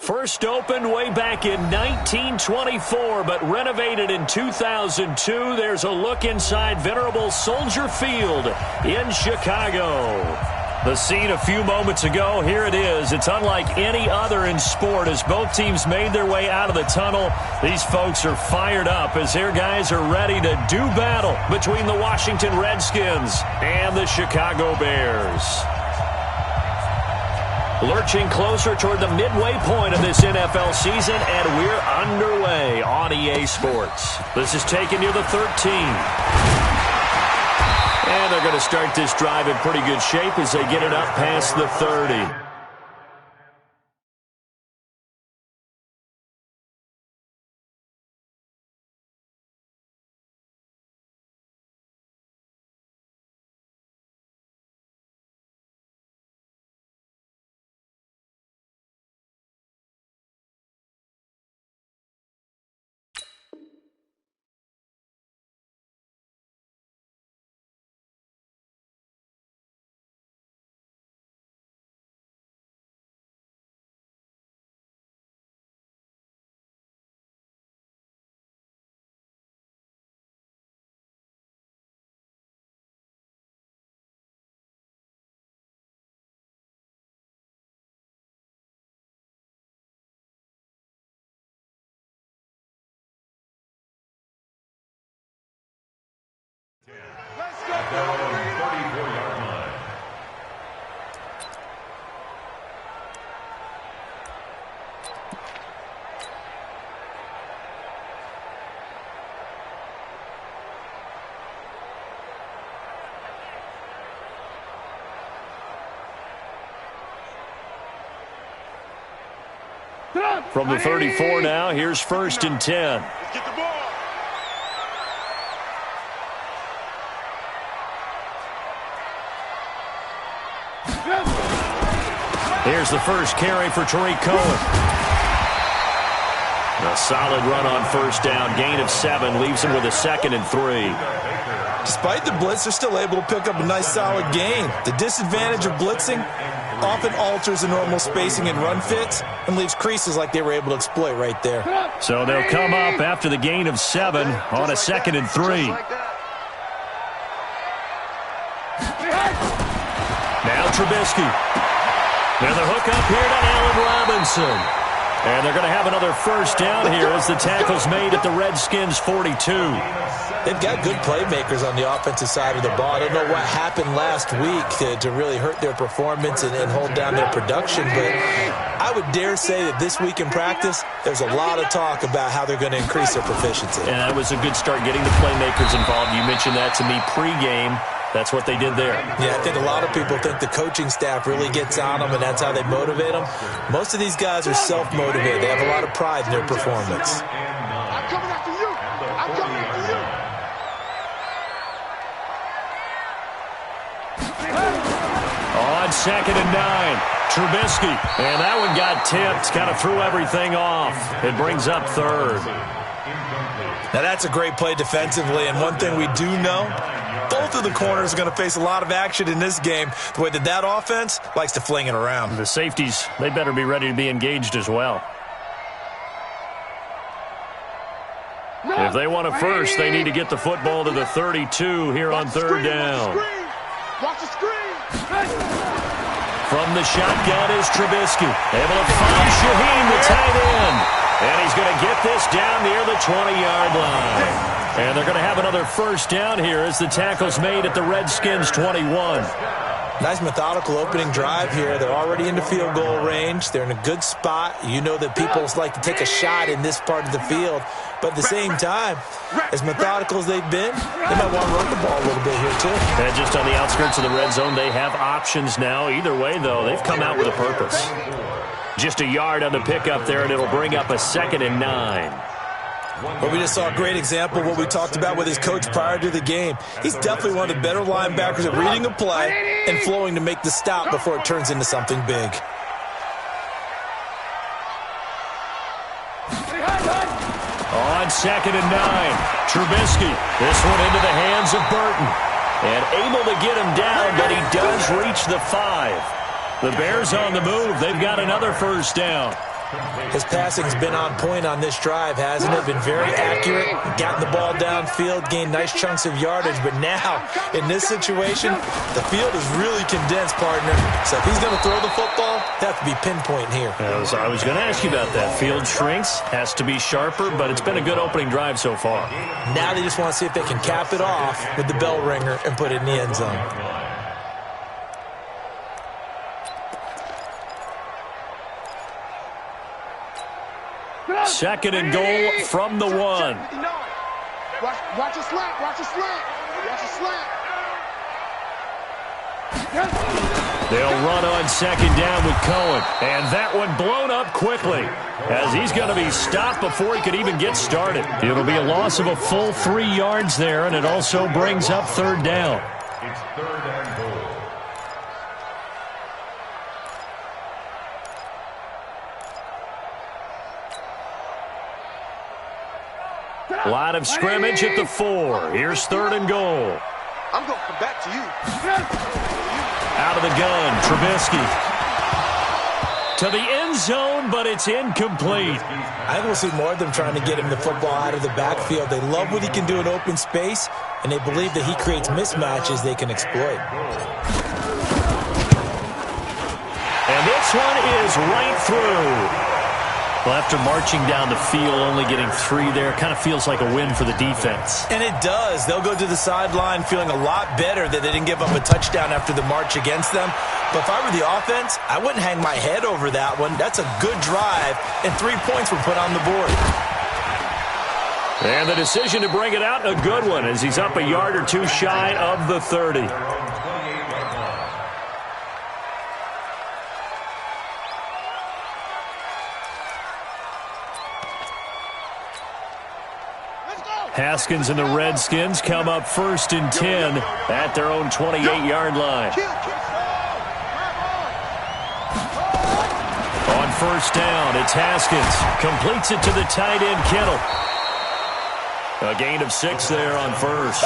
First opened way back in 1924, but renovated in 2002. There's a look inside venerable Soldier Field in Chicago. The scene a few moments ago, here it is. It's unlike any other in sport as both teams made their way out of the tunnel. These folks are fired up as their guys are ready to do battle between the Washington Redskins and the Chicago Bears. Lurching closer toward the midway point of this NFL season, and we're underway on EA Sports. This is taken near the 13. And they're going to start this drive in pretty good shape as they get it up past the 30. At their own 34-yard line. From the 34 now, here's 1st and 10. Get the ball. Here's the first carry for Tariq Cohen. A solid run on 1st down. Gain of 7 leaves him with a 2nd and 3. Despite the blitz, they're still able to pick up a nice solid gain. The disadvantage of blitzing often alters the normal spacing and run fits and leaves creases like they were able to exploit right there. So they'll come up after the gain of 7 on a 2nd and 3. Now Trubisky. Now the hook up here to Allen Robinson. And they're going to have another 1st down here as the tackle's made at the Redskins' 42. They've got good playmakers on the offensive side of the ball. I don't know what happened last week to really hurt their performance and hold down their production, but I would dare say that this week in practice, there's a lot of talk about how they're going to increase their proficiency. And that was a good start getting the playmakers involved. You mentioned that to me pregame. That's what they did there. Yeah, I think a lot of people think the coaching staff really gets on them, and that's how they motivate them. Most of these guys are self-motivated. They have a lot of pride in their performance. I'm coming after you. I'm coming after you. On 2nd and 9, Trubisky. And that one got tipped, kind of threw everything off. It brings up 3rd. Now, that's a great play defensively, and one thing we do know, both of the corners are going to face a lot of action in this game, the way that offense likes to fling it around. The safeties, they better be ready to be engaged as well. If they want a first, they need to get the football to the 32 here on 3rd down. Watch the screen. From the shotgun is Trubisky. Able to find Shaheen, the tight end. And he's going to get this down near the 20-yard line. And they're going to have another 1st down here as the tackle's made at the Redskins' 21. Nice methodical opening drive here. They're already into field goal range. They're in a good spot. You know that people like to take a shot in this part of the field. But at the same time, as methodical as they've been, they might want to run the ball a little bit here too. And just on the outskirts of the red zone, they have options now. Either way, though, they've come out with a purpose. Just a yard on the pickup there, and it'll bring up a 2nd and 9. Well, we just saw a great example of what we talked about with his coach prior to the game. He's definitely one of the better linebackers at reading a play and flowing to make the stop before it turns into something big. On 2nd and 9, Trubisky. This one into the hands of Burton. And able to get him down, but he does reach the 5. The Bears on the move. They've got another 1st down. His passing's been on point on this drive, hasn't it? Been very accurate, gotten the ball downfield, gained nice chunks of yardage. But now, in this situation, the field is really condensed, partner. So if he's going to throw the football, they have to be pinpoint here. I was going to ask you about that. Field shrinks, has to be sharper, but it's been a good opening drive so far. Now they just want to see if they can cap it off with the bell ringer and put it in the end zone. Second and goal from the 1. Watch a slant. Watch a slant. Watch a slant. They'll run on second down with Cohen. And that one blown up quickly as he's going to be stopped before he could even get started. It'll be a loss of a full 3 yards there, and it also brings up third down. It's third and goal. Line of scrimmage at the 4. Here's third and goal. I'm going to come back to you. Out of the gun, Trubisky. To the end zone, but it's incomplete. I think we'll see more of them trying to get him the football out of the backfield. They love what he can do in open space, and they believe that he creates mismatches they can exploit. And this one is right through. Well, after marching down the field, only getting 3 there, kind of feels like a win for the defense. And it does. They'll go to the sideline feeling a lot better that they didn't give up a touchdown after the march against them. But if I were the offense, I wouldn't hang my head over that one. That's a good drive, and 3 points were put on the board. And the decision to bring it out, a good one, as he's up a yard or 2 shy of the 30. Haskins and the Redskins come up first and 10 at their own 28-yard line. On first down, it's Haskins. Completes it to the tight end, Kittle. A gain of 6 there on first.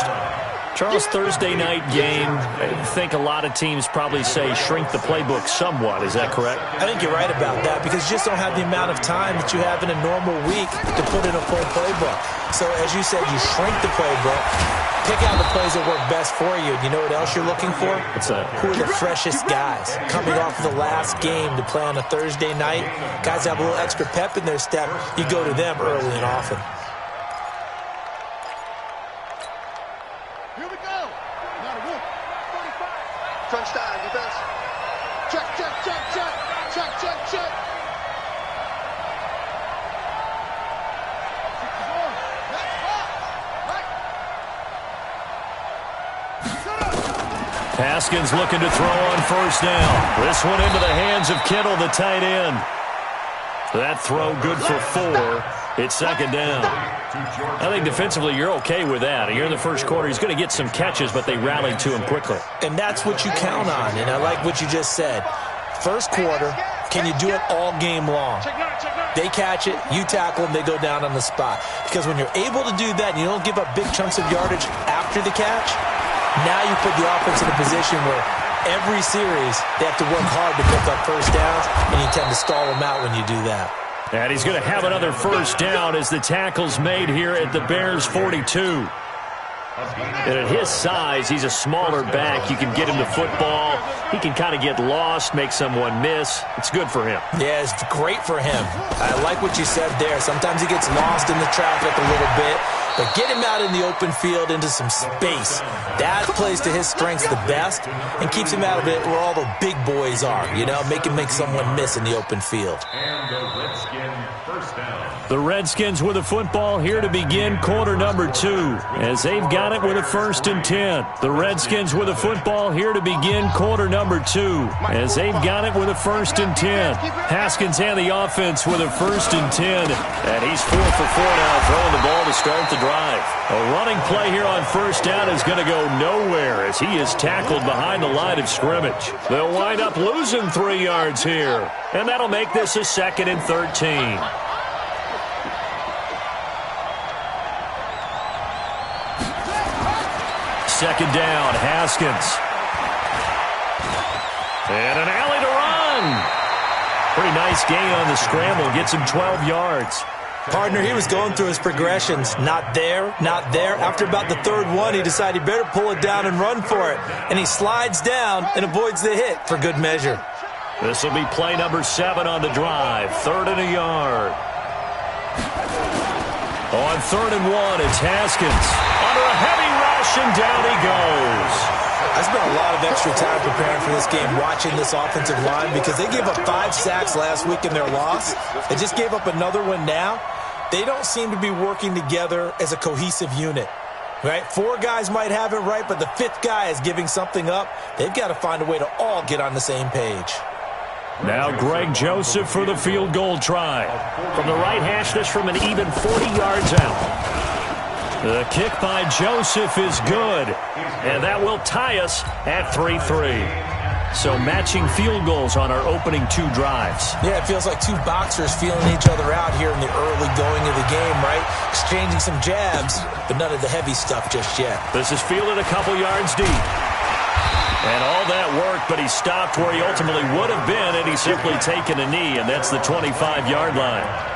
Charles, Thursday night game, I think a lot of teams probably say shrink the playbook somewhat. Is that correct? I think you're right about that because you just don't have the amount of time that you have in a normal week to put in a full playbook. So, as you said, you shrink the playbook, pick out the plays that work best for you. And you know what else you're looking for? What's that? Who are the freshest guys coming off of the last game to play on a Thursday night? Guys have a little extra pep in their step. You go to them early and often. Crunch time, defense. Check, check, check, check. Check, check, check. Haskins looking to throw on first down. This one into the hands of Kittle, the tight end. That throw good for 4. It's second down. I think defensively you're okay with that. Here in the first quarter, he's going to get some catches, but they rallied to him quickly. And that's what you count on, and I like what you just said. First quarter, can you do it all game long? They catch it, you tackle them, they go down on the spot. Because when you're able to do that and you don't give up big chunks of yardage after the catch, now you put the offense in a position where every series they have to work hard to pick up first downs, and you tend to stall them out when you do that. And he's going to have another first down as the tackle's made here at the Bears' 42. And at his size, he's a smaller back. You can get him the football. He can kind of get lost, make someone miss. It's good for him. Yeah, it's great for him. I like what you said there. Sometimes he gets lost in the traffic a little bit, but get him out in the open field into some space. That plays to his strengths the best and keeps him out of it where all the big boys are, you know, make him make someone miss in the open field. And the Redskin first down. The Redskins with a football here to begin quarter number 2 as they've got it with a first and 10. The Redskins with a football here to begin quarter number 2 as they've got it with a first and 10. Haskins and the offense with a first and 10. And he's 4 for 4 now, throwing the ball to start the drive. A running play here on first down is going to go nowhere as he is tackled behind the line of scrimmage. They'll wind up losing 3 yards here. And that'll make this a 2nd and 13. Second down, Haskins. And an alley to run. Pretty nice gain on the scramble. Gets him 12 yards. Partner, he was going through his progressions. Not there, not there. After about the third one, he decided he better pull it down and run for it. And he slides down and avoids the hit for good measure. This will be play number 7 on the drive. 3rd and a yard. On 3rd and 1, it's Haskins. Under a heavy rush, and down he goes. I spent a lot of extra time preparing for this game, watching this offensive line, because they gave up 5 sacks last week in their loss. They just gave up another one now. They don't seem to be working together as a cohesive unit. Right? 4 guys might have it right, but the 5th guy is giving something up. They've got to find a way to all get on the same page. Now Greg Joseph for the field goal try. From the right hash, this from an even 40 yards out. The kick by Joseph is good, and that will tie us at 3-3. So matching field goals on our opening 2 drives. Yeah, it feels like 2 boxers feeling each other out here in the early going of the game, right? Exchanging some jabs, but none of the heavy stuff just yet. This is fielded a couple yards deep. And all that worked, but he stopped where he ultimately would have been, and he's simply taken a knee, and that's the 25-yard line.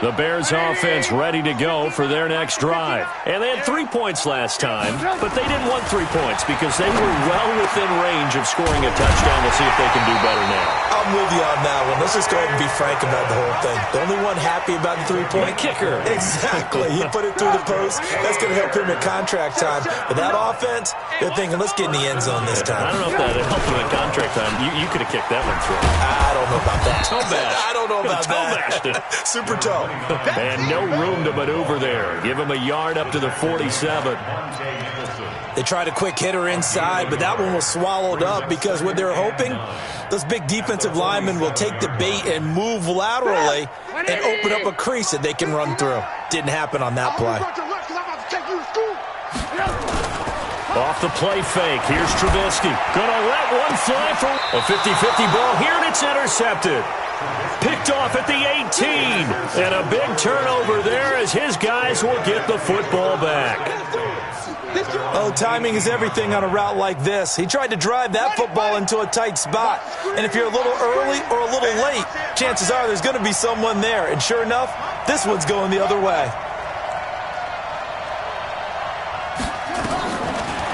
The Bears offense ready to go for their next drive. And they had 3 points last time, but they didn't want 3 points because they were well within range of scoring a touchdown. We'll see if they can do better now. I'm with you on that one. Let's just go ahead and be frank about the whole thing. The only one happy about the 3-point kicker. Exactly. He put it through the post. That's going to help him at contract time. But that offense, they're thinking, let's get in the end zone this time. I don't know if that helped him at contract time. You could have kicked that one through. I don't know about that. Toe bash. I don't know about toe bashed it. Super toe. And no room to maneuver there. Give him a yard up to the 47. They tried a quick hitter inside, but that one was swallowed up because what they're hoping, those big defensive linemen will take the bait and move laterally and open up a crease that they can run through. Didn't happen on that play. Off the play fake. Here's Trubisky. Gonna let one fly for a 50-50 ball here, and it's intercepted. Picked off at the 18. And a big turnover there as his guys will get the football back. Oh, timing is everything on a route like this. He tried to drive that football into a tight spot. And if you're a little early or a little late, chances are there's going to be someone there. And sure enough, this one's going the other way.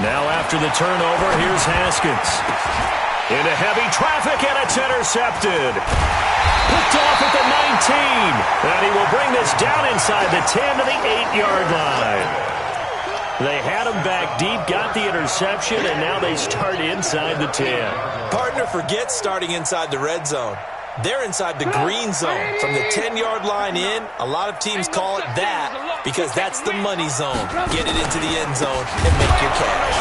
Now after the turnover, here's Haskins. Into heavy traffic, and it's intercepted. Picked off at the 19. And he will bring this down inside the 10 to the 8-yard line. They had him back deep, got the interception, and now they start inside the 10. Partner, forget starting inside the red zone. They're inside the green zone. From the 10-yard line in, a lot of teams call it that because that's the money zone. Get it into the end zone and make your cash.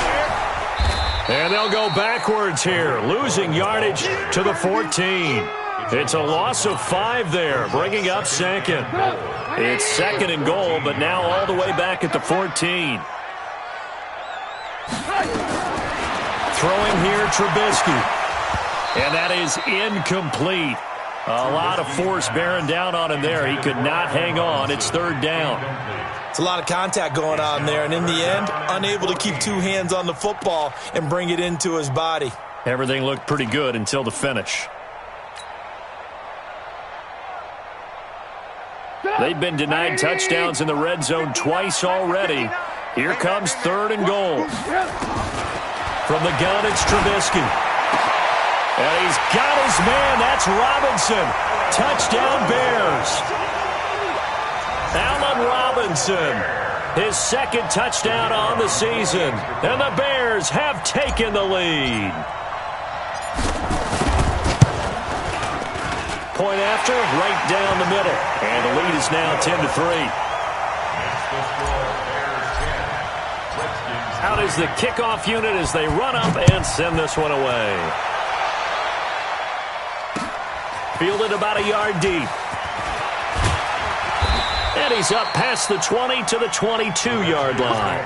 And they'll go backwards here, losing yardage to the 14. It's a loss of 5 there, bringing up second. It's 2nd and goal, but now all the way back at the 14. Throwing here, Trubisky. And that is incomplete. A lot of force bearing down on him there. He could not hang on. It's 3rd down. It's a lot of contact going on there, and in the end, unable to keep 2 hands on the football and bring it into his body. Everything looked pretty good until the finish. They've been denied touchdowns in the red zone twice already. Here comes 3rd and goal. From the gun, it's Trubisky. And he's got his man. That's Robinson. Touchdown, Bears. Allen Robinson. His 2nd touchdown on the season. And the Bears have taken the lead. Point after, right down the middle. And the lead is now 10-3. Out is the kickoff unit as they run up and send this one away. Fielded about a yard deep. And he's up past the 20 to the 22-yard line.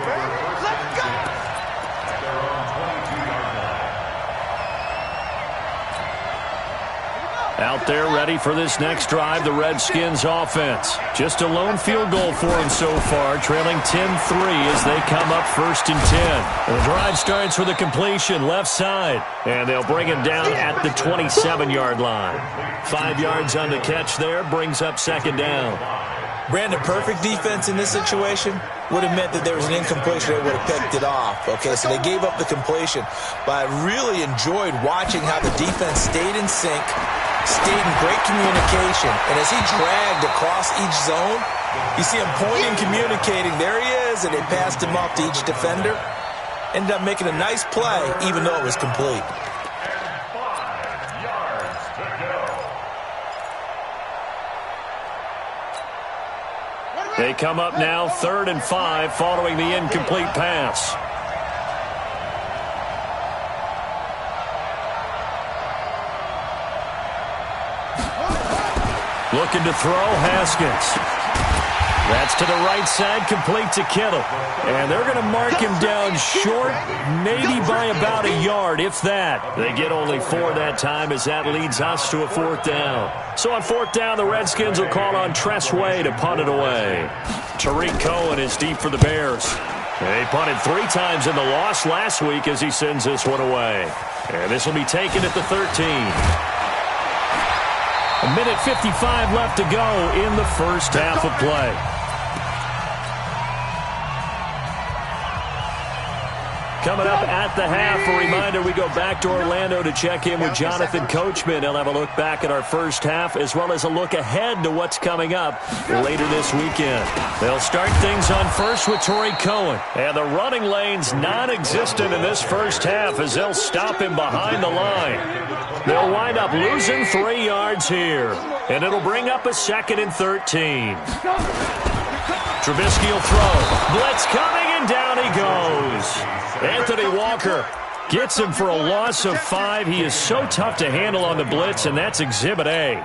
Out there ready for this next drive, the Redskins offense. Just a lone field goal for them so far, trailing 10-3 as they come up 1st and 10. And the drive starts with a completion left side, and they'll bring him down at the 27-yard line. 5 yards on the catch there, brings up 2nd down. Brandon, perfect defense in this situation would have meant that there was an incompletion. They would have picked it off. Okay, so they gave up the completion. But I really enjoyed watching how the defense stayed in sync, stayed in great communication. And as he dragged across each zone, you see him pointing, communicating. There he is, and they passed him off to each defender. Ended up making a nice play, even though it was complete. They come up now 3rd and 5 following the incomplete pass. Looking to throw, Haskins. That's to the right side, complete to Kittle. And they're going to mark him down short, maybe by about a yard, if that. They get only 4 that time as that leads us to a 4th down. So on 4th down, the Redskins will call on Tress Way to punt it away. Tariq Cohen is deep for the Bears. They punted 3 times in the loss last week as he sends this one away. And this will be taken at the 13. 1:55 left to go in the first half of play. Coming up at the half, a reminder, we go back to Orlando to check in with Jonathan Coachman. He'll have a look back at our first half as well as a look ahead to what's coming up later this weekend. They'll start things on first with Tariq Cohen. And the running lane's non-existent in this first half as they'll stop him behind the line. They'll wind up losing 3 yards here. And it'll bring up a 2nd and 13. Trubisky will throw. Blitz coming, and down he goes. Anthony Walker gets him for a loss of 5. He is so tough to handle on the blitz, and that's Exhibit A.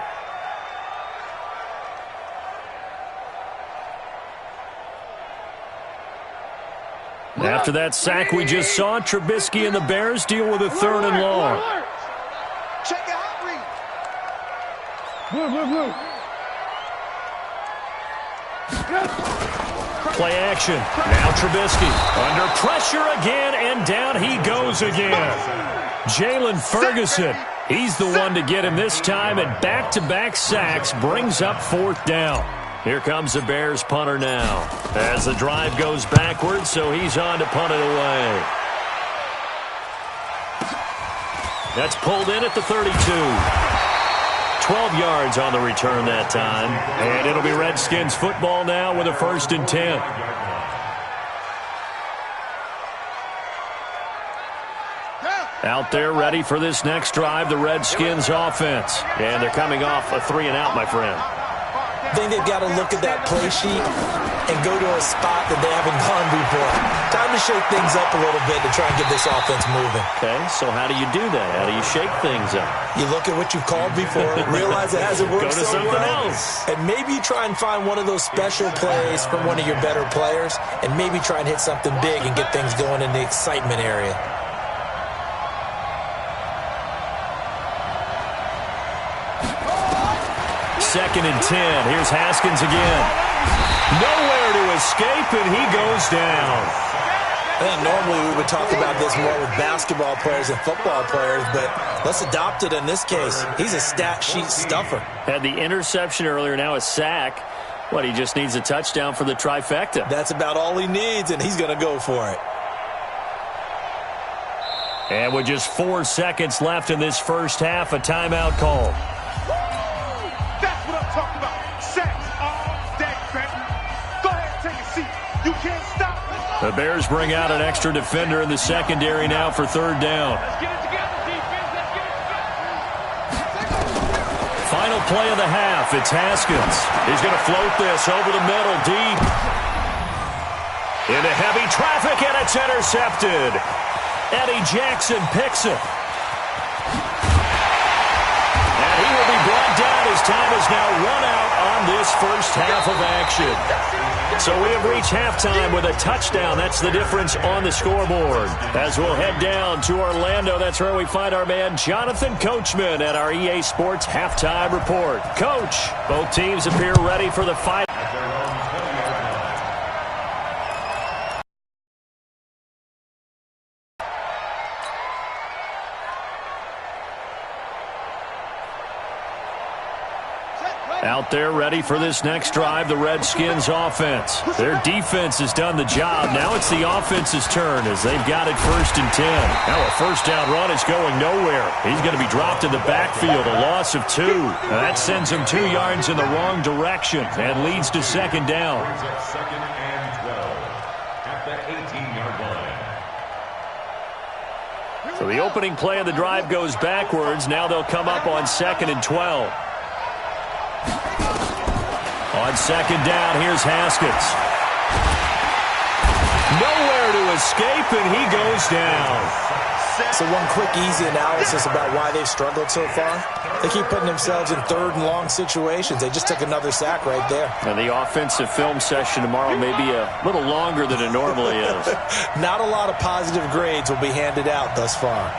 After that sack we just saw, Trubisky and the Bears deal with a 3rd and long. Check it out, Reed. Play action. Now Trubisky under pressure again, and down he goes again. Jalen Ferguson, he's the one to get him this time, and back-to-back sacks brings up 4th down. Here comes the Bears punter now as the drive goes backwards, so he's on to punt it away. That's pulled in at the 32. 12 yards on the return that time. And it'll be Redskins football now with a 1st and 10. Out there ready for this next drive, the Redskins offense. And they're coming off a 3-and-out, my friend. I think they've got to look at that play sheet and go to a spot that they haven't gone before. Time to shake things up a little bit to try and get this offense moving. Okay, so how do you do that? How do you shake things up? You look at what you've called before, realize it hasn't worked Go to so something well, else. and maybe try and find one of those special plays from one of your better players, and maybe try and hit something big and get things going in the excitement area. Second and 10. Here's Haskins again. Nowhere to escape, and he goes down. I think normally we would talk about this more with basketball players and football players, but let's adopt it in this case. He's a stat sheet stuffer. Had the interception earlier, now a sack. What, he just needs a touchdown for the trifecta. That's about all he needs, and he's going to go for it. And with just 4 seconds left in this first half, a timeout call. That's what I'm talking about. Sacks all day, baby. Go ahead, take a seat. You can't stop. The Bears bring out an extra defender in the secondary now for 3rd down. Let's get it together, defense. Let's get it together. Final play of the half. It's Haskins. He's going to float this over the middle, deep. Into heavy traffic, and it's intercepted. Eddie Jackson picks it. And he will be brought down as time is now run out on this first half of action. So we have reached halftime with a touchdown. That's the difference on the scoreboard. As we'll head down to Orlando, that's where we find our man Jonathan Coachman at our EA Sports Halftime Report. Coach, both teams appear ready for the fight. Out there ready for this next drive, the Redskins offense. Their defense has done the job. Now it's the offense's turn as they've got it 1st and 10. Now a first down run is going nowhere. He's going to be dropped in the backfield, a loss of 2. Now that sends him 2 yards in the wrong direction and leads to 2nd down. Second and 12 at the 18-yard line. So the opening play of the drive goes backwards. Now they'll come up on 2nd and 12. On 2nd down, here's Haskins. Nowhere to escape, and he goes down. So one quick, easy analysis about why they've struggled so far. They keep putting themselves in 3rd and long situations. They just took another sack right there. And the offensive film session tomorrow may be a little longer than it normally is. Not a lot of positive grades will be handed out thus far.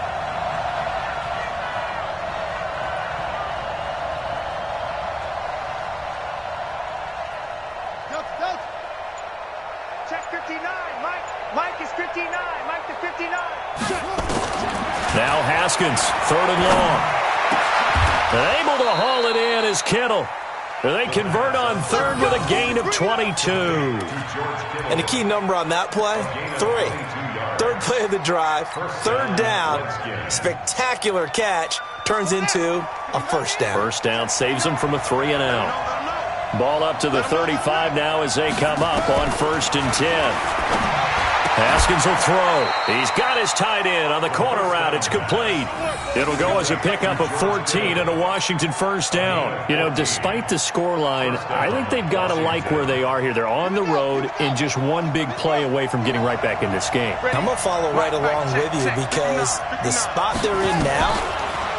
Now Haskins, 3rd and long. And able to haul it in is Kittle. They convert on 3rd with a gain of 22. And the key number on that play, 3. 3rd play of the drive, 3rd down, spectacular catch, turns into a 1st down. 1st down saves them from a 3 and out. Ball up to the 35 now as they come up on 1st and 10. Haskins will throw. He's got his tight end on the corner route. It's complete. It'll go as a pickup of 14 and a Washington 1st down. You know, despite the scoreline, I think they've got to like where they are here. They're on the road and just one big play away from getting right back in this game. I'm going to follow right along with you because the spot they're in now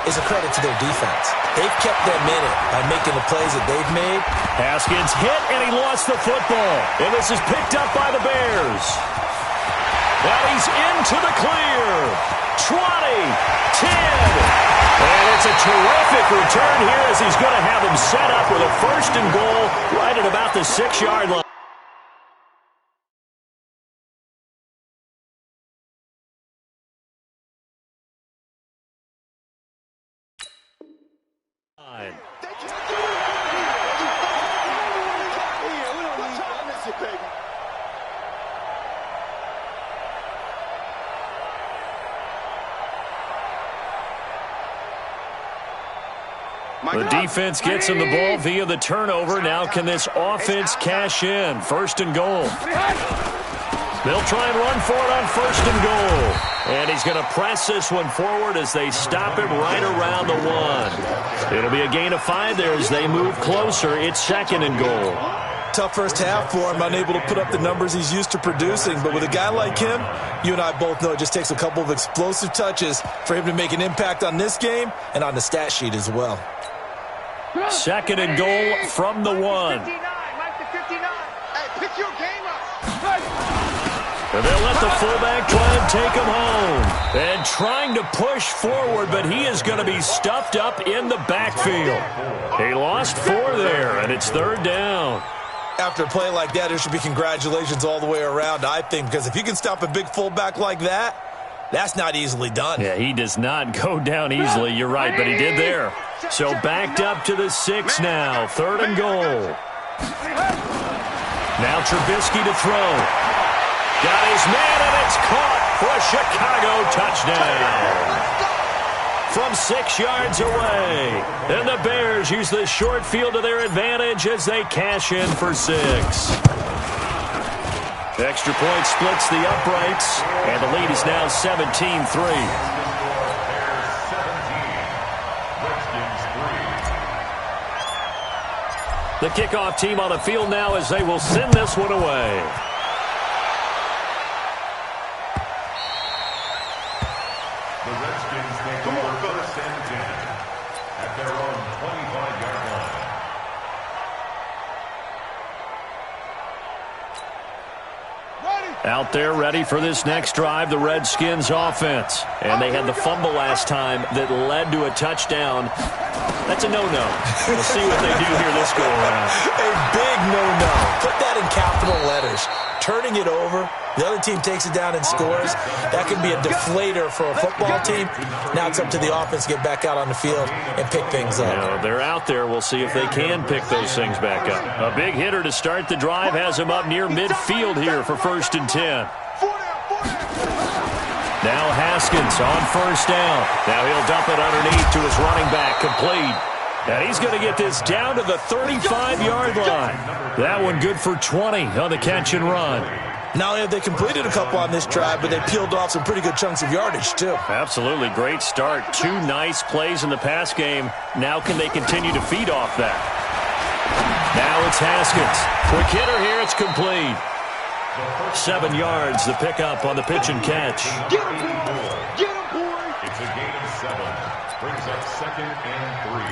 is a credit to their defense. They've kept them in it by making the plays that they've made. Haskins hit, and he lost the football. And this is picked up by the Bears. Now he's into the clear. 20, 10. And it's a terrific return here as he's going to have him set up with a 1st and goal right at about the 6-yard line. The defense gets him the ball via the turnover. Now can this offense cash in? 1st and goal. They'll try and run for it on 1st and goal. And he's going to press this one forward as they stop him right around the 1. It'll be a gain of 5 there as they move closer. It's 2nd and goal. Tough first half for him, unable to put up the numbers he's used to producing. But with a guy like him, you and I both know it just takes a couple of explosive touches for him to make an impact on this game and on the stat sheet as well. 2nd and goal from the 1. Hey, pick your game up. And they'll let the fullback try and take him home. And trying to push forward, but he is going to be stuffed up in the backfield. He lost 4 there, and it's 3rd down. After a play like that, there should be congratulations all the way around, I think, because if you can stop a big fullback like that, that's not easily done. Yeah, he does not go down easily. You're right, but he did there. So backed up to the 6 now. 3rd and goal. Now Trubisky to throw. Got his man, and it's caught for a Chicago touchdown. From 6 yards away. And the Bears use the short field to their advantage as they cash in for 6. The extra point splits the uprights, and the lead is now 17-3. The kickoff team on the field now as they will send this one away. The Redskins take over 1st and 10 at their own 25-yard Out there ready for this next drive, the Redskins offense. And they had the fumble last time that led to a touchdown. That's a no-no. We'll see what they do here this go around. A big no-no. Put that in capital letters. Turning it over, the other team takes it down and scores. That can be a deflator for a football team. Now it's up to the offense to get back out on the field and pick things up. They're out there. We'll see if they can pick those things back up. A big hitter to start the drive has him up near midfield here for 1st and 10. Now Haskins on 1st down. Now he'll dump it underneath to his running back, complete. And he's going to get this down to the 35-yard line. That one good for 20 on the catch and run. Not only have they completed a couple on this drive, but they peeled off some pretty good chunks of yardage, too. Absolutely. Great start. 2 nice plays in the pass game. Now can they continue to feed off that? Now it's Haskins. Quick hitter here. It's complete. 7 yards, the pickup on the pitch and catch. Get him, boy. It's a gain of 7. Brings up 2nd and 3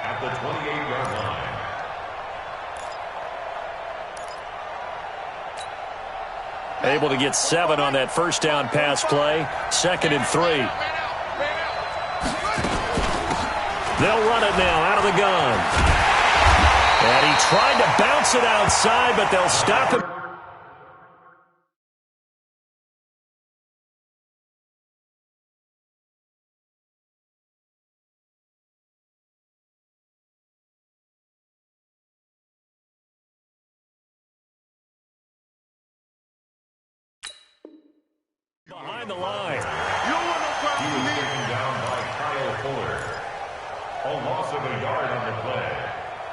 at the 28-yard line. Able to get 7 on that 1st down pass play. 2nd and 3. They'll run it now out of the gun. And he tried to bounce it outside, but they'll stop him. Behind the line. He was taken down by Kyle Fuller. A loss of a yard on the play.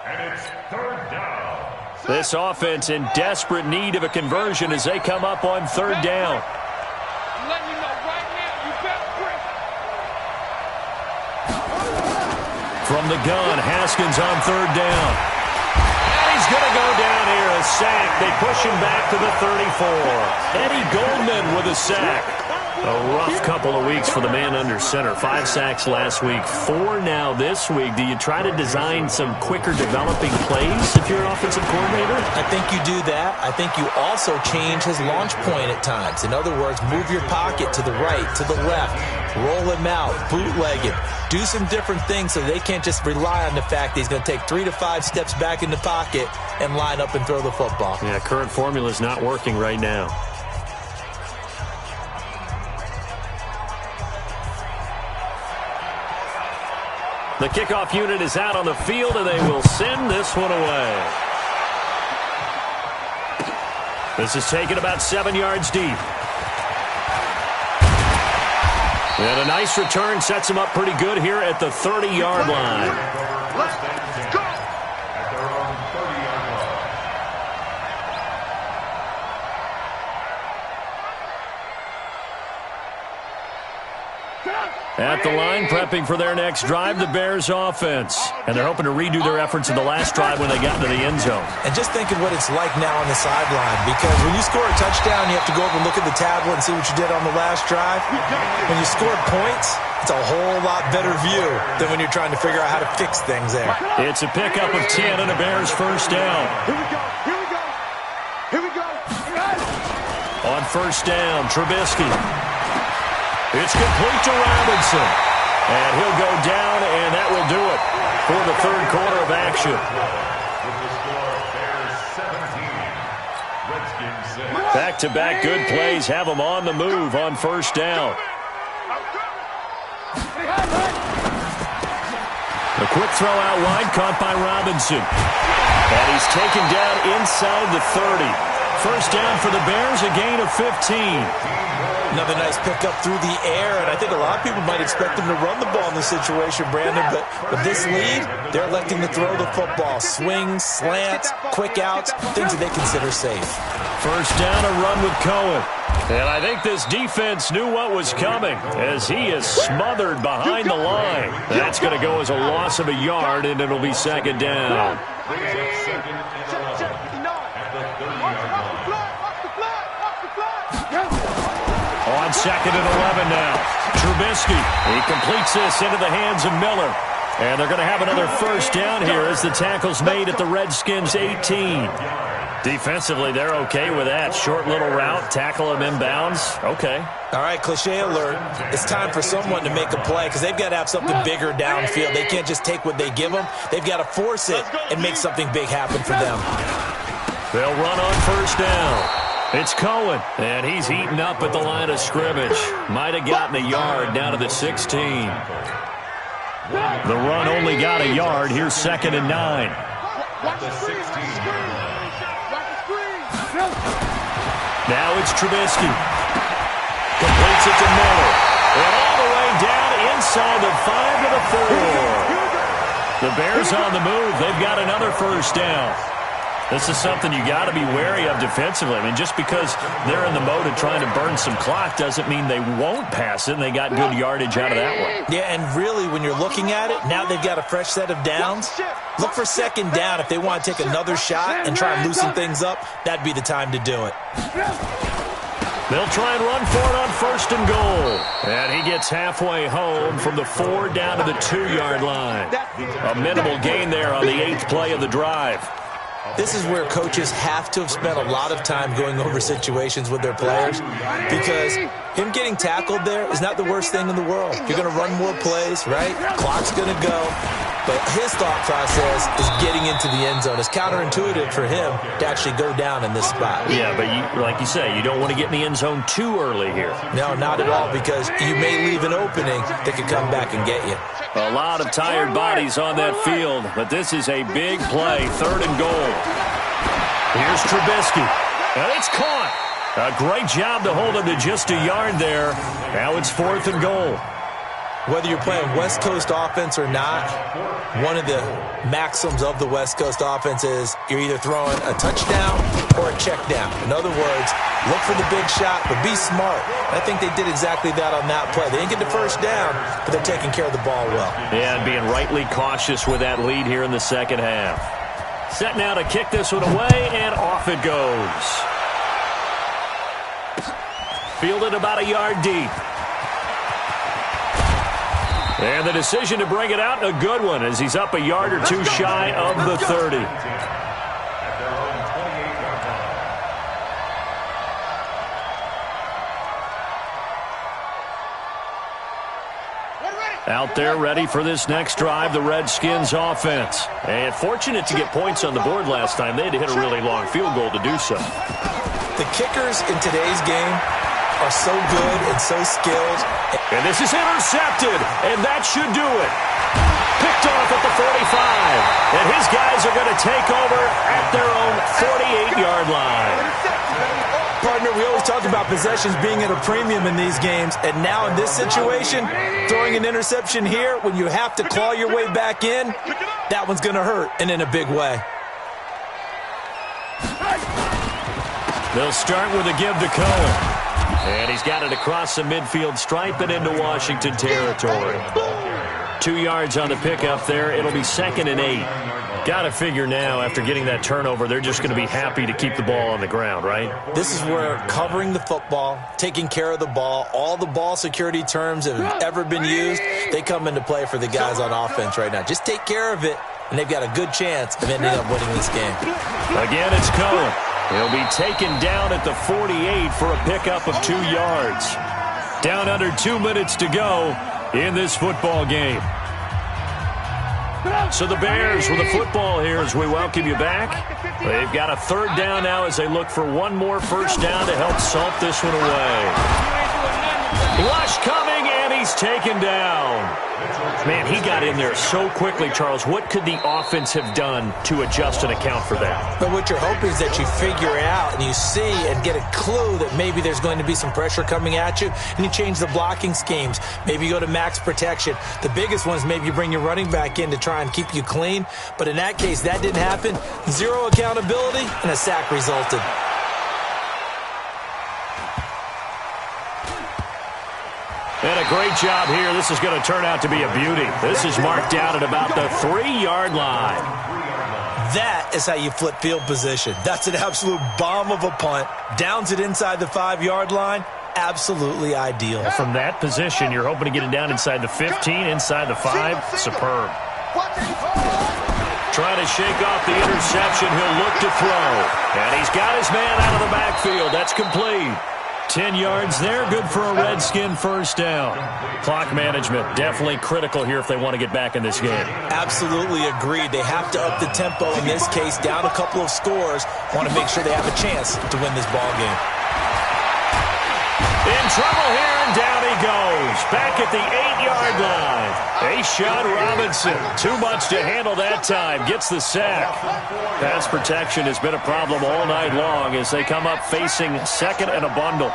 And it's 3rd down. This offense in desperate need of a conversion as they come up on 3rd down. From the gun, Haskins on 3rd down. And he's going to go down here, a sack. They push him back to the 34. Eddie Goldman with a sack. A rough couple of weeks for the man under center. 5 sacks last week, 4 now this week. Do you try to design some quicker developing plays if you're an offensive coordinator? I think you do that. I think you also change his launch point at times. In other words, move your pocket to the right, to the left, roll him out, bootleg him. Do some different things so they can't just rely on the fact that he's going to take 3 to 5 steps back in the pocket and line up and throw the football. Yeah, current formula is not working right now. The kickoff unit is out on the field, and they will send this one away. This is taken about 7 yards deep. And a nice return sets him up pretty good here at the 30-yard line. Let's go. At their own 30-yard line. At the line, prepping for their next drive, the Bears offense. And they're hoping to redo their efforts in the last drive when they got into the end zone. And just think of what it's like now on the sideline, because when you score a touchdown, you have to go over and look at the tablet and see what you did on the last drive. When you scored points, it's a whole lot better view than when you're trying to figure out how to fix things there. It's a pickup of 10 and a Bears 1st down. Here we go. Here we go. Here we go. On 1st down, Trubisky. It's complete to Robinson. And he'll go down, and that will do it for the 3rd quarter of action. With the score, Bears 17, Redskins 6. Back-to-back good plays have them on the move on 1st down. A quick throw out wide, caught by Robinson. And he's taken down inside the 30. 1st down for the Bears, a gain of 15. Another nice pickup through the air, and I think a lot of people might expect them to run the ball in this situation, Brandon, but with this lead, they're electing to throw the football. Swings, slants, quick outs, things that they consider safe. 1st down, a run with Cohen. And I think this defense knew what was coming as he is smothered behind the line. That's going to go as a loss of a yard, and it'll be 2nd down. Brings up 2nd and 11 at the 30-yard line. On 2nd and 11 now. Trubisky. He completes this into the hands of Miller. And they're going to have another 1st down here as the tackle's made at the Redskins 18. Defensively, they're okay with that. Short little route, tackle him inbounds. Okay. All right, cliche alert. It's time for someone to make a play because they've got to have something bigger downfield. They can't just take what they give them. They've got to force it and make something big happen for them. They'll run on first down. It's Cohen, and he's heating up at the line of scrimmage. Might have gotten a yard down to the 16. The run only got a yard. Here's 2nd and 9. Now it's Trubisky. Completes it to Miller. And all the way down inside the 5 to the 4. The Bears on the move. They've got another first down. This is something you got to be wary of defensively. I mean, just because they're in the mode of trying to burn some clock doesn't mean they won't pass it, and they got good yardage out of that one. Yeah, and really, when you're looking at it, now they've got a fresh set of downs. Look for 2nd down if they want to take another shot and try and loosen things up. That'd be the time to do it. They'll try and run for it on 1st and goal. And he gets halfway home from the 4 down to the 2-yard line. A minimal gain there on the 8th play of the drive. This is where coaches have to have spent a lot of time going over situations with their players because him getting tackled there is not the worst thing in the world. You're going to run more plays, right? Clock's going to go. But his thought process is getting into the end zone. It's counterintuitive for him to actually go down in this spot. Yeah, but like you say, you don't want to get in the end zone too early here. No, not at all, because you may leave an opening that could come back and get you. A lot of tired bodies on that field, but this is a big play, 3rd and goal. Here's Trubisky, and it's caught. A great job to hold him to just a yard there. Now it's 4th and goal. Whether you're playing West Coast offense or not, one of the maxims of the West Coast offense is you're either throwing a touchdown or a check down. In other words, look for the big shot, but be smart. I think they did exactly that on that play. They didn't get the first down, but they're taking care of the ball well. Yeah, and being rightly cautious with that lead here in the second half. Set now to kick this one away, and off it goes. Fielded about a yard deep. And the decision to bring it out, a good one, as he's up a yard or two shy of the 30. Out there ready for this next drive, the Redskins offense. And fortunate to get points on the board last time. They had to hit a really long field goal to do so. The kickers in today's game are so good and so skilled. And this is intercepted, and that should do it. Picked off at the 45, and his guys are going to take over at their own 48-yard line. Partner, we always talk about possessions being at a premium in these games, and now in this situation, throwing an interception here when you have to claw your way back in, that one's going to hurt, and in a big way. They'll start with a give to Cohen. And he's got it across the midfield stripe and into Washington territory. 2 yards on the pickup there. It'll be 2nd and 8. Got to figure now, after getting that turnover, they're just going to be happy to keep the ball on the ground, right? This is where covering the football, taking care of the ball, all the ball security terms that have ever been used, they come into play for the guys on offense right now. Just take care of it, and they've got a good chance of ending up winning this game. Again, it's Cohen. He'll be taken down at the 48 for a pickup of 2 yards. Down under 2 minutes to go in this football game. So the Bears with the football here as we welcome you back. They've got a 3rd down now as they look for one more first down to help salt this one away. Rush coming, and he's taken down. Man, he got in there so quickly, Charles. What could the offense have done to adjust and account for that? But what you're hoping is that you figure it out and you see and get a clue that maybe there's going to be some pressure coming at you, and you change the blocking schemes. Maybe you go to max protection. The biggest one is maybe you bring your running back in to try and keep you clean. But in that case, that didn't happen. 0 accountability, and a sack resulted. And a great job here. This is going to turn out to be a beauty. This is marked down at about the 3-yard line. That is how you flip field position. That's an absolute bomb of a punt. Downs it inside the 5-yard line. Absolutely ideal. From that position, you're hoping to get it down inside the 15, inside the 5. Superb. Trying to shake off the interception. He'll look to throw. And he's got his man out of the backfield. That's complete. 10 yards there. Good for a Redskin first down. Clock management definitely critical here if they want to get back in this game. Absolutely agreed. They have to up the tempo in this case. Down a couple of scores. Want to make sure they have a chance to win this ball game. In trouble here, and down he goes. Back at the 8-yard line. A'Shawn Robinson, too much to handle that time. Gets the sack. Pass protection has been a problem all night long as they come up facing second and a bundle.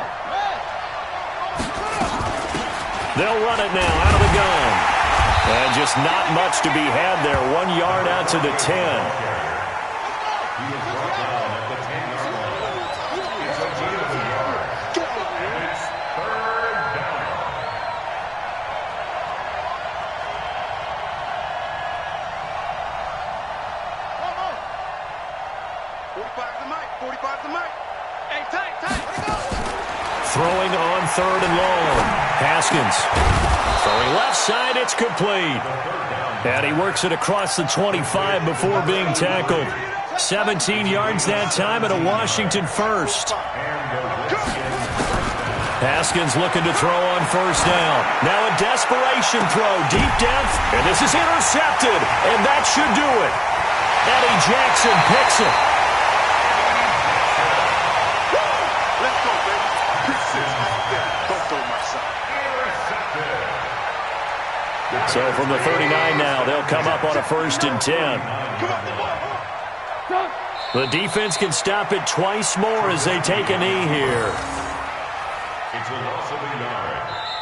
They'll run it now out of the gun. And just not much to be had there. 1 yard out to the 10. Throwing on third and long. Haskins. Throwing left side, it's complete. And he works it across the 25 before being tackled. 17 yards that time and a Washington first. Haskins looking to throw on first down. Now a desperation throw, deep depth, and this is intercepted, and that should do it. Eddie Jackson picks it. So from the 39 now, they'll come up on a 1st and 10. The defense can stop it twice more as they take a knee here. It's a loss of a yard.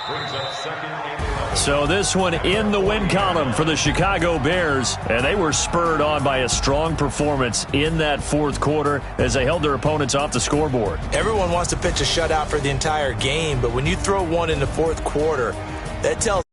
Brings up 2nd and 11. So this one in the win column for the Chicago Bears. And they were spurred on by a strong performance in that 4th quarter as they held their opponents off the scoreboard. Everyone wants to pitch a shutout for the entire game, but when you throw one in the 4th quarter, that tells